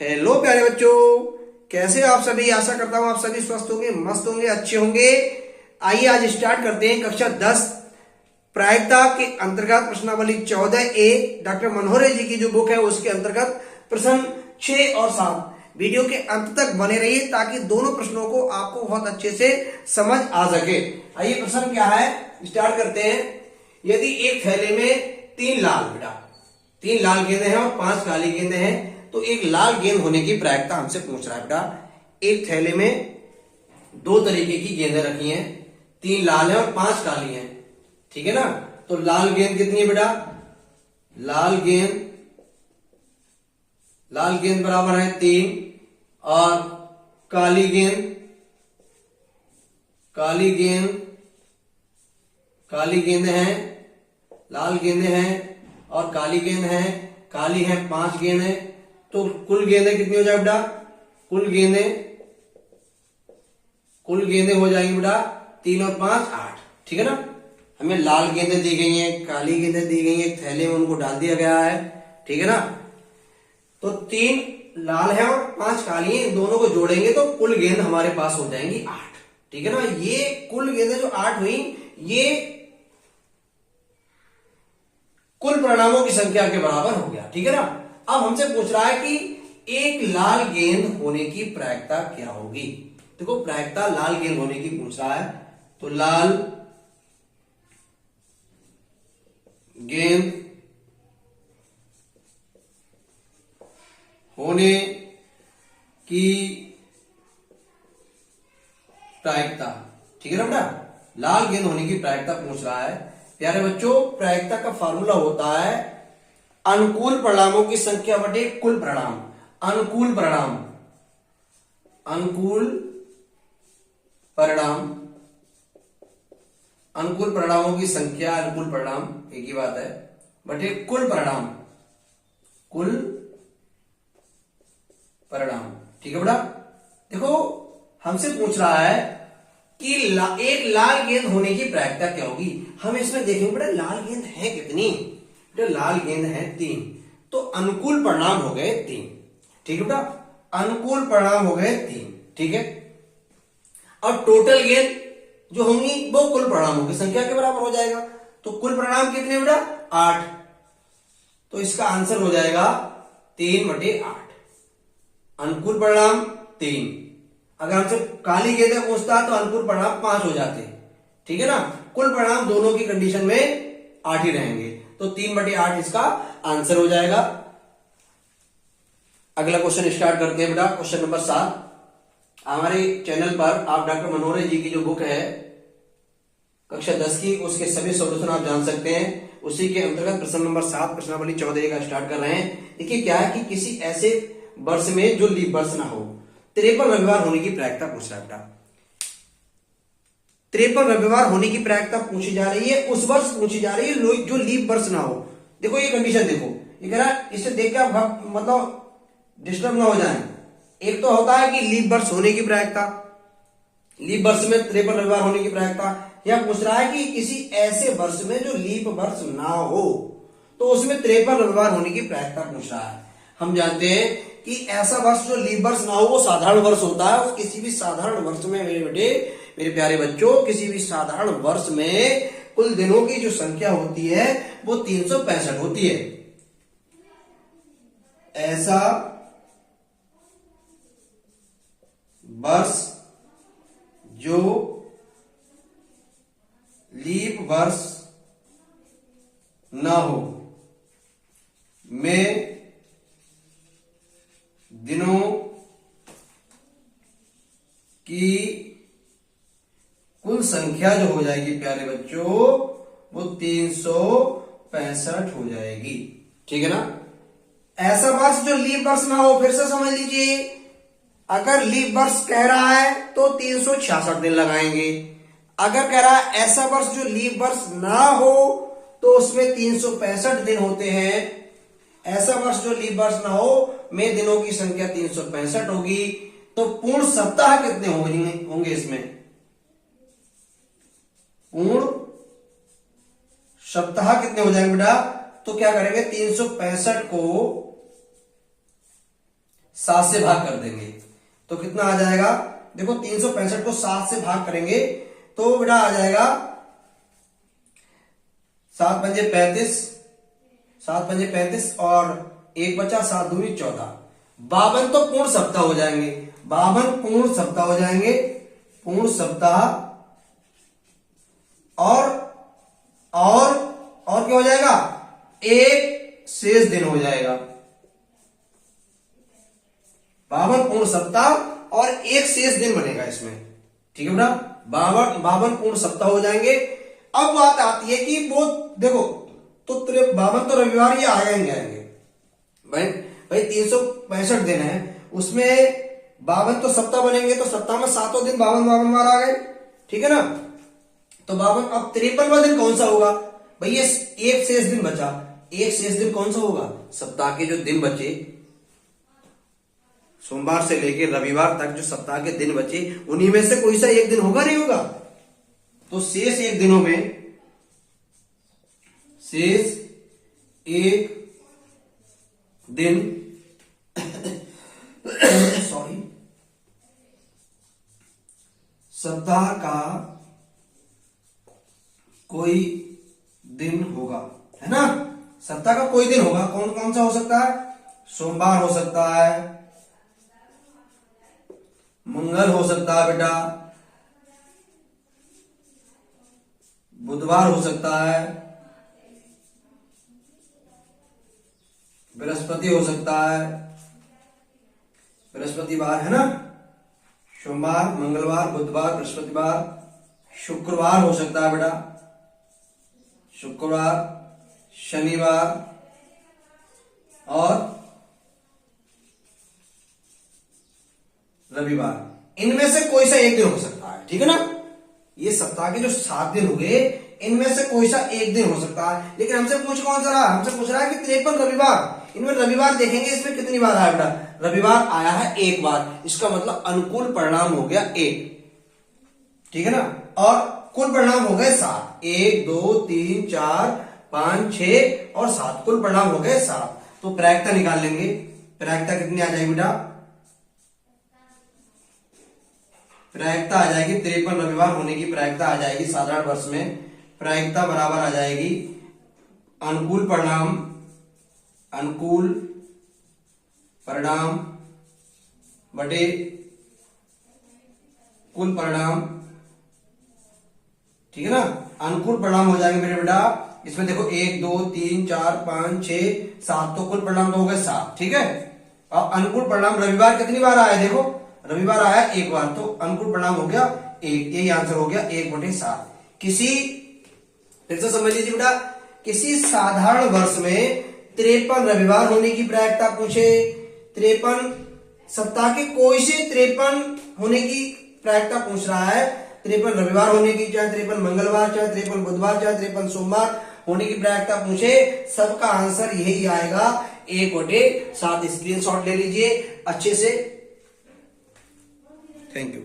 Hello प्यारे बच्चों, कैसे हो आप सभी। आशा करता हूँ आप सभी स्वस्थ होंगे, मस्त होंगे, अच्छे होंगे। आइए आज स्टार्ट करते हैं कक्षा 10 प्रायिकता के अंतर्गत प्रश्नावली 14A डॉक्टर मनोहरे जी की जो बुक है उसके अंतर्गत प्रश्न 6 और 7। वीडियो के अंत तक बने रहिए ताकि दोनों प्रश्नों को आपको बहुत अच्छे से समझ आ सके। आइए प्रश्न क्या है, स्टार्ट करते हैं। यदि एक थैले में तीन लाल गेंदें हैं और 5 काली गेंदें हैं तो एक लाल गेंद होने की प्रायिकता हमसे पूछ रहा है। बेटा एक थैले में दो तरीके की गेंदें रखी हैं, 3 लाल है और 5 काली हैं, ठीक है ना। तो लाल गेंद कितनी है बेटा, लाल गेंद बराबर है 3 और काली गेंद हैं, लाल गेंदें हैं और काली गेंद है, काली है 5 गेंद है। तो कुल गेंदें कितनी हो जाए बेटा, कुल गेंदें हो जाएंगी बेटा 3 और 5 8, ठीक है ना। हमें लाल गेंदें दी गई हैं, काली गेंदें दी गई हैं, एक थैले में उनको डाल दिया गया है, ठीक है ना। तो 3 लाल है और 5 काली है, इन दोनों को जोड़ेंगे तो कुल गेंद हमारे पास हो जाएंगी 8, ठीक है ना। ये कुल गेंदें जो 8 हुई ये कुल परिणामों की संख्या के बराबर हो गया, ठीक है ना। अब हमसे पूछ रहा है कि एक लाल गेंद होने की प्रायिकता क्या होगी। देखो प्रायिकता लाल गेंद होने की पूछ रहा है, तो लाल गेंद होने की प्रायिकता, ठीक है ना बेटा। लाल गेंद होने की प्रायिकता पूछ रहा है। प्यारे बच्चों, प्रायिकता का फॉर्मूला होता है अनुकूल परिणामों की संख्या बटे कुल परिणाम। अनुकूल परिणामों की संख्या, अनुकूल परिणाम एक ही बात है, बटे कुल परिणाम, ठीक है बेटा। देखो हमसे पूछ रहा है कि एक लाल गेंद होने की प्रायिकता क्या होगी। हम इसमें देखेंगे बेटा लाल गेंद है कितनी, बेटा लाल गेंद है 3, तो अनुकूल परिणाम हो गए 3, ठीक है बेटा, अनुकूल परिणाम हो गए 3, ठीक है। और टोटल गेंद जो होंगी वो कुल परिणामों की संख्या के बराबर हो जाएगा। तो कुल परिणाम कितने बेटा 8, तो इसका आंसर हो जाएगा 3/8। अनुकूल परिणाम 3, अगर हमसे काली गेंदें पूछता तो अनुकूल परिणाम 5 हो जाते, ठीक है ना। कुल परिणाम दोनों की कंडीशन में 8 ही रहेंगे, तो 3/8 इसका आंसर हो जाएगा। अगला क्वेश्चन स्टार्ट करते हैं बेटा, क्वेश्चन नंबर 7। हमारे चैनल पर आप डॉक्टर मनोहरे जी की जो बुक है कक्षा 10 की, उसके सभी सॉल्यूशन आप जान सकते हैं। उसी के अंतर्गत प्रश्न नंबर 7 प्रश्नावली 14 का स्टार्ट कर रहे हैं। देखिए क्या है कि किसी ऐसे वर्ष में जो लीप वर्ष ना हो, 53 रविवार होने की प्रायिकता पूछ रहा है बेटा। 53 रविवार होने की प्रायिकता पूछी जा रही है, उस वर्ष पूछी जा रही है जो लीप वर्ष ना हो। देखो ये कंडीशन देखो, ये कह रहा है, इसे देख के आप मतलब डिस्टर्ब ना हो जाए। एक तो होता है कि लीप वर्ष होने की प्रायिकता, लीप वर्ष में 53 रविवार होने की प्रायिकता, या पूछ रहा है कि किसी ऐसे वर्ष में जो लीप वर्ष ना हो तो उसमें 53 रविवार होने की प्रायिकता पूछ रहा है। हम जानते हैं कि ऐसा वर्ष जो लीप वर्ष ना हो वो साधारण वर्ष होता है, और किसी भी साधारण वर्ष में मेरे प्यारे बच्चों, किसी भी साधारण वर्ष में कुल दिनों की जो संख्या होती है वो 365 होती है। ऐसा वर्ष जो लीप वर्ष ना हो में दिनों की कुल संख्या जो हो जाएगी प्यारे बच्चों वो 365 हो जाएगी, ठीक है ना। ऐसा वर्ष जो लीप वर्ष ना हो, फिर से समझ लीजिए, अगर लीप वर्ष कह रहा है तो 366 दिन लगाएंगे। अगर कह रहा है ऐसा वर्ष जो लीप वर्ष ना हो तो उसमें 365 दिन होते हैं। ऐसा वर्ष जो लीप वर्ष ना हो में दिनों की संख्या 365 होगी। तो पूर्ण सप्ताह कितने होंगे इसमें, पूर्ण सप्ताह कितने हो जाएंगे बेटा, तो क्या करेंगे 365 को 7 से भाग कर देंगे तो कितना आ जाएगा, देखो 365 को 7 से भाग करेंगे तो बेटा आ जाएगा 7 पंजे 35, 7 पंजे 35 और 1 बचा 7 दूनी 14, 52 तो पूर्ण सप्ताह हो जाएंगे, 52 पूर्ण सप्ताह हो जाएंगे, पूर्ण सप्ताह और क्या हो जाएगा, एक शेष दिन हो जाएगा, 52 पूर्ण सप्ताह और एक शेष दिन बनेगा इसमें, ठीक है बेटा, 52 पूर्ण सप्ताह हो जाएंगे। अब बात आती है कि वो देखो तो 52 तो रविवार ये आएंगे भाई 365 दिन है, उसमें 52 तो सप्ताह बनेंगे तो सप्ताह में 7 दिन 52 बार आ गए, ठीक है ना। तो 52, अब 53वां दिन कौन सा होगा भाई, ये एक शेष दिन बचा, एक शेष दिन कौन सा होगा, सप्ताह के जो दिन बचे सोमवार से लेकर रविवार तक जो सप्ताह के दिन बचे उन्हीं में से कोई सा एक दिन होगा नहीं होगा, तो शेष एक दिनों में, शेष एक दिन सॉरी सप्ताह का कोई दिन होगा, है ना, सप्ताह का कोई दिन होगा, कौन कौन सा हो सकता है, सोमवार हो सकता है, मंगल हो सकता है बेटा, बुधवार हो सकता है, बृहस्पति हो सकता है, बृहस्पतिवार है ना, सोमवार मंगलवार बुधवार बृहस्पतिवार, शुक्रवार हो सकता है बेटा, शुक्रवार शनिवार और रविवार, इनमें से कोई सा एक दिन हो सकता है, ठीक है ना। ये सप्ताह के जो 7 दिन हुए इनमें से कोई सा एक दिन हो सकता है, लेकिन हमसे पूछ कौन सा रहा, हमसे पूछ रहा है कि 53 रविवार, इनमें रविवार देखेंगे इसमें कितनी बार आया बेटा, रविवार आया है एक बार, इसका मतलब अनुकूल परिणाम हो गया 1, ठीक है ना, और कुल परिणाम हो गए 7, 1 2 3 4 5 6 और 7, कुल परिणाम हो गए 7। तो प्रायिकता निकाल लेंगे, प्रायिकता कितनी आ जाएगी बेटा, प्रायिकता आ जाएगी 53 रविवार होने की प्रायिकता आ जाएगी साधारण वर्ष में, प्रायिकता बराबर आ जाएगी अनुकूल परिणाम बटे कुल परिणाम, ठीक है ना, अनुकूल परिणाम हो जाएंगे मेरे बेटा, इसमें देखो 1 2 3 4 5 6 7, तो कुल परिणाम तो हो गए 7, ठीक है। अब अनुकूल परिणाम रविवार कितनी बार आया, देखो रविवार आया एक बार, तो अनुकूल परिणाम हो गया 1, यही आंसर हो गया 1/7। किसी, फिर से समझ लीजिए बेटा, किसी साधारण वर्ष में 53 रविवार होने की प्रायिकता पूछे, 53 सप्ताह के कोई से 53 होने की प्रायिकता पूछ रहा है, 53 रविवार होने की, चाहे 53 मंगलवार, चाहे 53 बुधवार, चाहे 53 सोमवार होने की प्रायिकता पूछे, सबका आंसर यही आएगा 1/7। स्क्रीनशॉट ले लीजिए अच्छे से, थैंक यू।